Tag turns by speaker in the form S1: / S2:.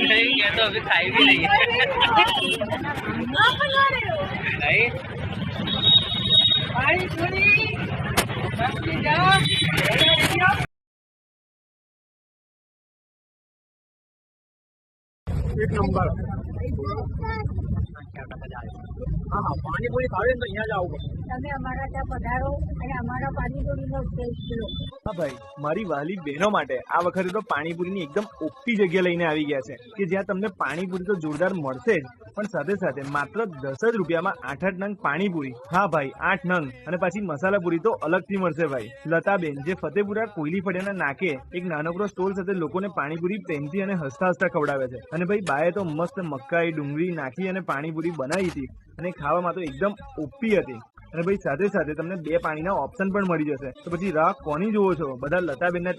S1: नहीं गया तो अभी खाई भी नहीं है नहीं
S2: एक नंबर हाँ पानीपुरी खावे तो अहिયાં જ આવું
S3: તમે અમારા ત્યાં પધારો અને અમારા પાણીપુરીનો ટેસ્ટ લો।
S4: હા ભાઈ, મારી વાલી બહેનો માટે આ વખતે તો પાણીપુરીની એકદમ ઓપી જગ્યા લઈને આવી ગયા છે કે જ્યાં તમને પાણીપુરી તો જોરદાર મળશે જ, પણ સાથે સાથે માત્ર 10 જ રૂપિયામાં 8 નંગ પાણીપુરી। હા ભાઈ, 8 નંગ અને પાછી મસાલા પૂરી તો અલગથી મળશે ભાઈ। લતાબેન જે ફતેપુરા કોયલી ફળિયાના નાકે એક નાનકડો સ્ટોલ સાથે લોકોને પાણીપુરી પ્રેમથી અને હસતા હસતા ખવડાવે છે। અને ભાઈ બાએ તો મસ્ત મકાઈ ડુંગળી નાખી અને પાણીપુરી બનાવી હતી અને ખાવામાં તો એકદમ ઓપી હતી। અને ભાઈ સાથે સાથે તમને 2 પાણીના ઓપ્શન પણ મળી જશે। તો પછી રાહ કોની જોવો છો? બધા લતાબેનના